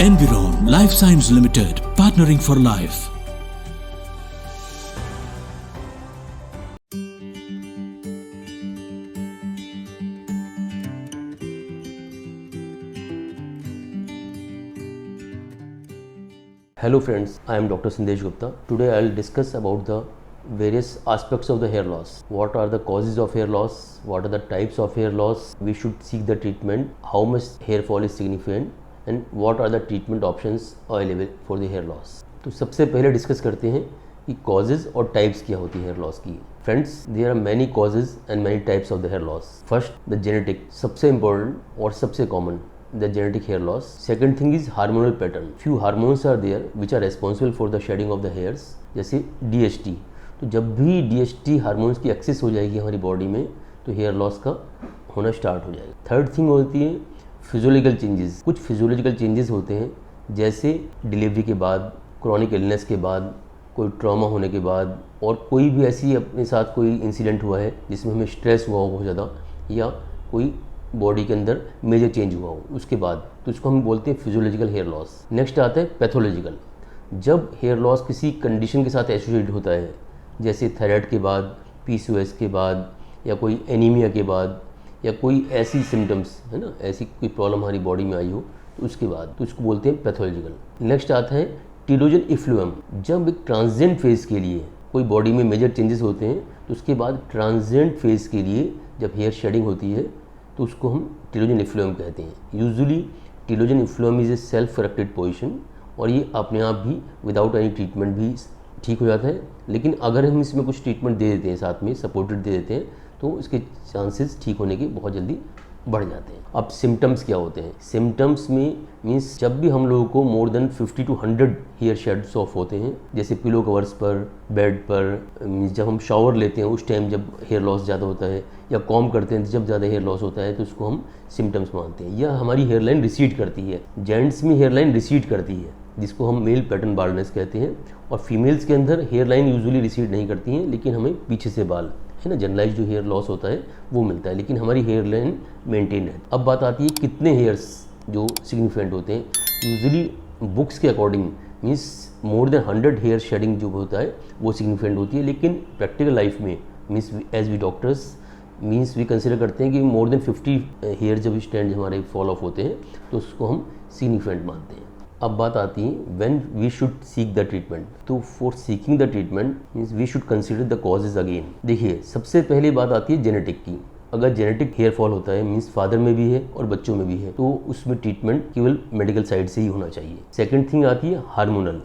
Environ Life Science Limited, partnering for life. Hello friends, I am Dr. Sandesh Gupta. Today I will discuss about the various aspects of the hair loss. What are the causes of hair loss? What are the types of hair loss? We should seek the treatment. How much hair fall is significant? And what are the treatment options available for the hair loss? तो सबसे पहले discuss करते हैं कि causes और types क्या होती है hair loss की. Friends, there are many causes and many types of the hair loss. First, the genetic, सबसे important और सबसे common. The genetic hair loss. Second thing is hormonal pattern. Few hormones are there which are responsible for the shedding of the hairs. जैसे DHT. तो जब भी DHT hormones की access हो जाएगी हमारी बॉडी में तो हेयर लॉस का होना स्टार्ट हो जाएगा. थर्ड थिंग होती है फिजियोलॉजिकल चेंजेस. कुछ फिजियोलॉजिकल चेंजेस होते हैं जैसे डिलीवरी के बाद, क्रॉनिक इलनेस के बाद, कोई ट्रॉमा होने के बाद और कोई भी ऐसी अपने साथ कोई इंसिडेंट हुआ है जिसमें हमें स्ट्रेस हुआ हो बहुत ज़्यादा या कोई बॉडी के अंदर मेजर चेंज हुआ हो उसके बाद, तो इसको हम बोलते हैं फिजियोलॉजिकल हेयर लॉस. नेक्स्ट आता है पैथोलॉजिकल. जब हेयर लॉस किसी कंडीशन के साथ एसोसिएट होता है जैसे थायराइड के बाद, PCOS के बाद या कोई एनीमिया के बाद या कोई ऐसी सिम्टम्स है ना, ऐसी कोई प्रॉब्लम हमारी बॉडी में आई हो तो उसके बाद, तो इसको बोलते हैं पैथोलॉजिकल. नेक्स्ट आता है टीलोजन इफ्लुएम. जब एक ट्रांजिएंट फेज़ के लिए कोई बॉडी में मेजर चेंजेस होते हैं तो उसके बाद ट्रांजिएंट फेज़ के लिए जब हेयर शेडिंग होती है तो उसको हम टीलोजन इफ्लुएम कहते हैं. Usually telogen effluvium is a self corrected position और ये अपने आप भी विदाउट एनी ट्रीटमेंट भी ठीक हो जाता है. लेकिन अगर हम इसमें कुछ ट्रीटमेंट दे देते हैं, साथ में सपोर्टेड दे देते हैं, तो इसके चांसेस ठीक होने के बहुत जल्दी बढ़ जाते हैं. अब सिम्टम्स क्या होते हैं? सिम्टम्स में मीन्स जब भी हम लोगों को more than 50 to 100 hair sheds off होते हैं, जैसे पिलो कवर्स पर, बेड पर, मीन्स जब हम शावर लेते हैं उस टाइम जब हेयर लॉस ज़्यादा होता है, या कॉम करते हैं जब ज़्यादा हेयर लॉस होता है, तो उसको हम सिम्टम्स मानते हैं. या हमारी हेयर लाइन रिसीड करती है. जेंट्स में हेयर लाइन रिसीड करती है जिसको हम मेल पैटर्न बाल्डनेस कहते हैं, और फीमेल्स के अंदर हेयर लाइन यूजुअली रिसीड नहीं करती हैं, लेकिन हमें पीछे से बाल है ना, जनरलाइज जो हेयर लॉस होता है वो मिलता है, लेकिन हमारी हेयर लाइन मेंटेन है. अब बात आती है कितने हेयर्स जो सिग्निफिकेंट होते हैं. यूजुअली बुक्स के according means more than 100 hair shedding जो होता है वो सिग्निफिकेंट होती है, लेकिन प्रैक्टिकल लाइफ में means as we doctors means we consider करते हैं कि मोर देन 50 हेयर जब स्टैंड हमारे फॉल ऑफ होते हैं तो उसको हम सिग्निफिकेंट मानते हैं. अब बात आती है when we should seek the treatment. तो for seeking the treatment means we should consider the causes again. देखिए सबसे पहले बात आती है जेनेटिक की. अगर जेनेटिक हेयर फॉल होता है मीन्स फादर में भी है और बच्चों में भी है, तो उसमें ट्रीटमेंट केवल मेडिकल साइड से ही होना चाहिए. सेकेंड थिंग आती है हार्मोनल.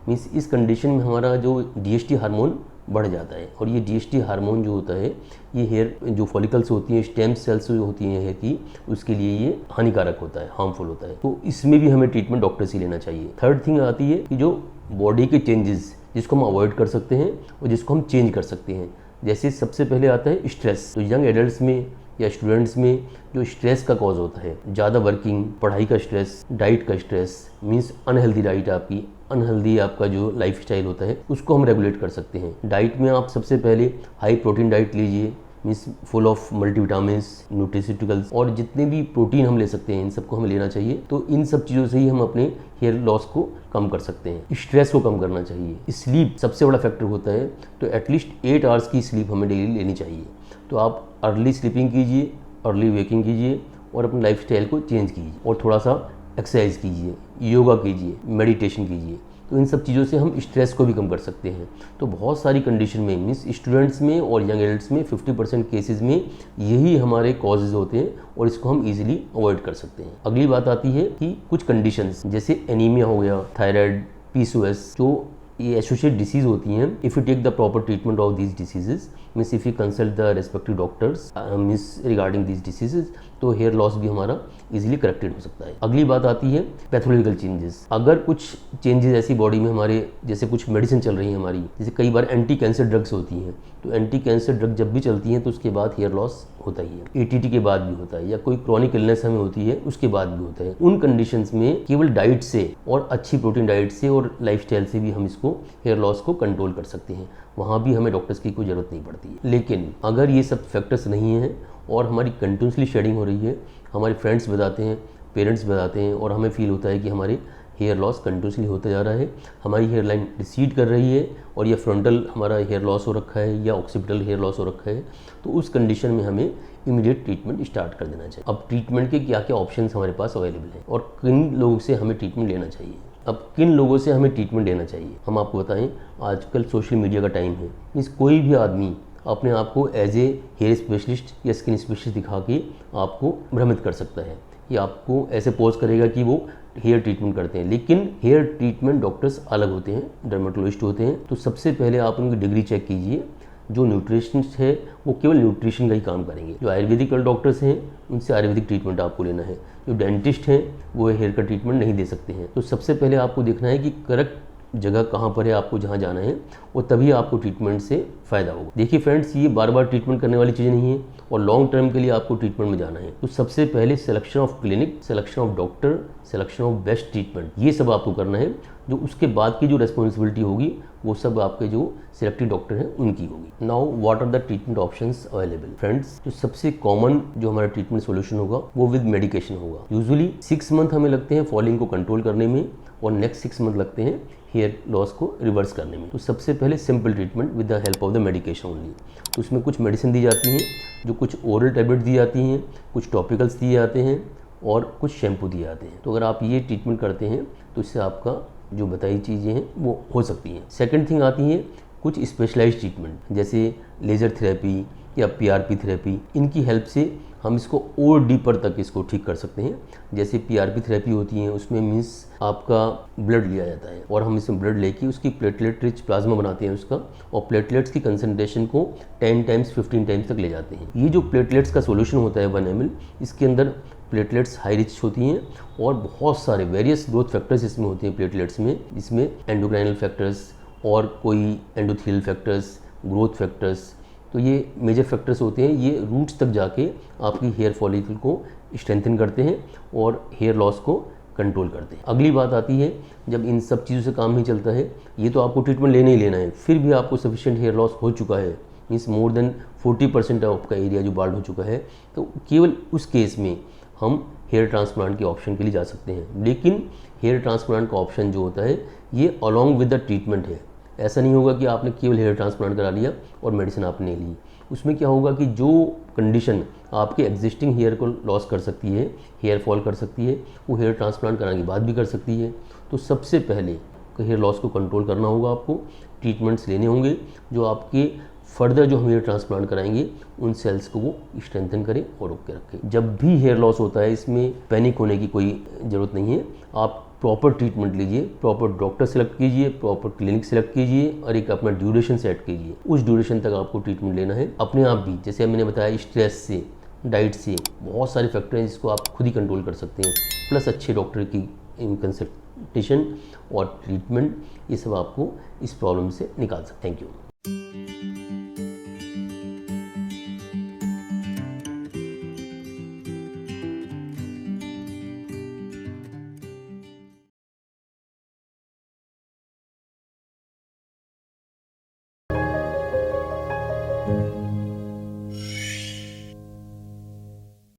मीन्स इस कंडीशन में हमारा जो DHT हार्मोन बढ़ जाता है, और ये DHT हार्मोन जो होता है ये हेयर जो फॉलिकल्स होती हैं, स्टेम सेल्स जो होती हैं हेयर की, उसके लिए ये हानिकारक होता है, हार्मफुल होता है. तो इसमें भी हमें ट्रीटमेंट डॉक्टर से लेना चाहिए. थर्ड थिंग आती है कि जो बॉडी के चेंजेस जिसको हम अवॉइड कर सकते हैं और जिसको हम चेंज कर सकते हैं. जैसे सबसे पहले आता है स्ट्रेस. तो यंग एडल्ट्स में या स्टूडेंट्स में जो स्ट्रेस का कॉज होता है, ज़्यादा वर्किंग, पढ़ाई का स्ट्रेस, डाइट का स्ट्रेस, मीन्स अनहेल्दी डाइट आपकी, अनहेल्दी आपका जो लाइफ स्टाइल होता है उसको हम रेगुलेट कर सकते हैं. डाइट में आप सबसे पहले हाई प्रोटीन डाइट लीजिए, मीन्स फुल ऑफ मल्टीविटामिन्स, न्यूट्रिस्यूटिकल्स, और जितने भी प्रोटीन हम ले सकते हैं इन सबको हमें लेना चाहिए. तो इन सब चीज़ों से ही हम अपने हेयर लॉस को कम कर सकते हैं. स्ट्रेस को कम करना चाहिए. स्लीप सबसे बड़ा फैक्टर होता है, तो एटलीस्ट 8 आवर्स की स्लीप हमें डेली लेनी चाहिए. तो आप अर्ली स्लीपिंग कीजिए, अर्ली वेकिंग कीजिए और अपने लाइफ स्टाइल को चेंज कीजिए, और थोड़ा सा एक्सरसाइज कीजिए, योगा कीजिए, मेडिटेशन कीजिए. तो इन सब चीज़ों से हम स्ट्रेस को भी कम कर सकते हैं. तो बहुत सारी कंडीशन में मीन्स स्टूडेंट्स में और यंग एडल्ट्स में 50% केसेस में यही हमारे कॉजेज होते हैं और इसको हम इजीली अवॉइड कर सकते हैं. अगली बात आती है कि कुछ कंडीशंस जैसे एनीमिया हो गया, थायराइड, PCOS, जो ये एसोसिएट डिसीज होती हैं. If you take the proper treatment of these diseases, means if you consult the respective doctors means regarding these diseases, तो हेयर लॉस भी हमारा इजीली करेक्टेड हो सकता है। अगली बात आती है पैथोलॉजिकल चेंजेस। अगर कुछ चेंजेस ऐसी बॉडी में हमारे, जैसे कुछ मेडिसिन चल रही है हमारी, जैसे कई बार एंटी कैंसर ड्रग्स होती हैं, तो एंटी कैंसर ड्रग जब भी चलती हैं तो उसके बाद हेयर लॉस होता ही है। एटीटी के बाद भी होता है, या कोई क्रॉनिक इलनेस हमें होती है उसके बाद भी होता है। उन कंडीशंस में केवल डाइट से और अच्छी प्रोटीन डाइट से और लाइफस्टाइल से भी हम इसको हेयर लॉस को कंट्रोल कर सकते हैं। वहाँ भी हमें डॉक्टर्स की कोई ज़रूरत नहीं पड़ती है। लेकिन अगर ये सब फैक्टर्स नहीं हैं और हमारी कंटिन्यूसली शेडिंग हो रही है, हमारे फ्रेंड्स बताते हैं, पेरेंट्स बताते हैं, और हमें फील होता है कि हमारे हेयर लॉस कंटिन्यूसली होता जा रहा है, हमारी हेयर लाइन रिसीड कर रही है और या फ्रंटल हमारा हेयर लॉस हो रखा है या ऑक्सीपिटल हेयर लॉस हो रखा है, तो उस कंडीशन में हमें इमीडिएट ट्रीटमेंट स्टार्ट कर देना चाहिए। अब ट्रीटमेंट के क्या क्या ऑप्शंस हमारे पास अवेलेबल हैं और किन लोगों से हमें ट्रीटमेंट लेना चाहिए। अब किन लोगों से हमें ट्रीटमेंट लेना चाहिए, हम आपको बताएं। आजकल सोशल मीडिया का टाइम है, इस कोई भी आदमी अपने आप को एज ए हेयर स्पेशलिस्ट या स्किन स्पेशलिस्ट दिखा के आपको भ्रमित कर सकता है, या आपको ऐसे पोज करेगा कि वो हेयर ट्रीटमेंट करते हैं। लेकिन हेयर ट्रीटमेंट डॉक्टर्स अलग होते हैं, डर्मेटोलॉजिस्ट होते हैं। तो सबसे पहले आप उनकी डिग्री चेक कीजिए। जो न्यूट्रिशनिस्ट है वो केवल न्यूट्रिशन का ही काम करेंगे। जो आयुर्वेदिक डॉक्टर्स हैं उनसे आयुर्वेदिक ट्रीटमेंट आपको लेना है। जो डेंटिस्ट हैं वो हेयर का ट्रीटमेंट नहीं दे सकते हैं। तो सबसे पहले आपको देखना है कि करेक्ट जगह कहाँ पर है, आपको जहाँ जाना है, और तभी आपको ट्रीटमेंट से फ़ायदा होगा। देखिए फ्रेंड्स, ये बार बार ट्रीटमेंट करने वाली चीज़ नहीं है और लॉन्ग टर्म के लिए आपको ट्रीटमेंट में जाना है। तो सबसे पहले selection of clinic, selection of doctor, selection of best treatment, ये सब आपको करना है। जो उसके बाद की जो रिस्पॉन्सिबिलिटी होगी वो सब आपके जो सिलेक्टेड डॉक्टर हैं उनकी होगी। Now what are the treatment options available. Friends, जो सबसे कॉमन जो हमारा ट्रीटमेंट सॉल्यूशन होगा वो विद मेडिकेशन होगा। यूजुअली 6 मंथ हमें लगते हैं फॉलिंग को कंट्रोल करने में और नेक्स्ट 6 मंथ लगते हैं हेयर लॉस को रिवर्स करने में। तो सबसे पहले simple treatment with the help of the medication only. तो उसमें कुछ मेडिसिन दी जाती हैं, जो कुछ ओरल टैबलेट दी जाती हैं, कुछ टॉपिकल्स दिए जाते हैं और कुछ शैम्पू दिए जाते हैं। तो अगर आप ये ट्रीटमेंट करते हैं तो इससे आपका जो बताई चीज़ें हैं वो हो सकती हैं। सेकंड थिंग आती है कुछ स्पेशलाइज्ड ट्रीटमेंट, जैसे लेज़र थेरेपी या पीआरपी थेरेपी। इनकी हेल्प से हम इसको और डीपर तक इसको ठीक कर सकते हैं। जैसे पीआरपी थेरेपी होती है, उसमें मीन्स आपका ब्लड लिया जाता है और हम इसमें ब्लड लेके उसकी प्लेटलेट रिच प्लाज्मा बनाते हैं उसका, और प्लेटलेट्स की कंसनट्रेशन को 10 टाइम्स 15 टाइम्स तक ले जाते हैं। ये जो प्लेटलेट्स का सोल्यूशन होता है 1 ml, इसके अंदर प्लेटलेट्स हाई रिच होती हैं और बहुत सारे वेरियस ग्रोथ फैक्टर्स इसमें होते हैं प्लेटलेट्स में। इसमें एंडोक्राइनल फैक्टर्स और कोई एंडोथेलियल फैक्टर्स, ग्रोथ फैक्टर्स, तो ये मेजर फैक्टर्स होते हैं। ये रूट्स तक जाके आपकी हेयर फॉलिकल को स्ट्रेंथन करते हैं और हेयर लॉस को कंट्रोल करते हैं। अगली बात आती है, जब इन सब चीज़ों से काम नहीं चलता है, ये तो आपको ट्रीटमेंट लेना ही लेना है, फिर भी आपको सफिशिएंट हेयर लॉस हो चुका है, मीन्स मोर देन 40% ऑफ का एरिया जो बाल्ड हो चुका है, तो केवल उस केस में हम हेयर ट्रांसप्लांट के ऑप्शन के लिए जा सकते हैं। लेकिन हेयर ट्रांसप्लांट का ऑप्शन जो होता है ये अलॉन्ग विद द ट्रीटमेंट है। ऐसा नहीं होगा कि आपने केवल हेयर ट्रांसप्लांट करा लिया और मेडिसिन आपने ली। उसमें क्या होगा कि जो कंडीशन आपके एग्जिस्टिंग हेयर को लॉस कर सकती है, हेयर फॉल कर सकती है, वो हेयर ट्रांसप्लांट कराने के बाद भी कर सकती है। तो सबसे पहले हेयर लॉस को कंट्रोल करना होगा, आपको ट्रीटमेंट्स लेने होंगे जो आपके फर्दर जो हम हेयर ट्रांसप्लांट कराएंगे उन सेल्स को वो स्ट्रेंथन करें और रोक के रखें। जब भी हेयर लॉस होता है इसमें पैनिक होने की कोई ज़रूरत नहीं है। आप प्रॉपर ट्रीटमेंट लीजिए, प्रॉपर डॉक्टर सेलेक्ट कीजिए, प्रॉपर क्लिनिक सेलेक्ट कीजिए और एक अपना ड्यूरेशन सेट कीजिए। उस ड्यूरेशन तक आपको ट्रीटमेंट लेना है। अपने आप भी, जैसे मैंने बताया, स्ट्रेस से, डाइट से, बहुत सारे फैक्टर हैं जिसको आप खुद ही कंट्रोल कर सकते हैं, प्लस अच्छे डॉक्टर की कंसल्टेशन और ट्रीटमेंट, ये सब आपको इस प्रॉब्लम से निकाल सकते हैं। Thank you.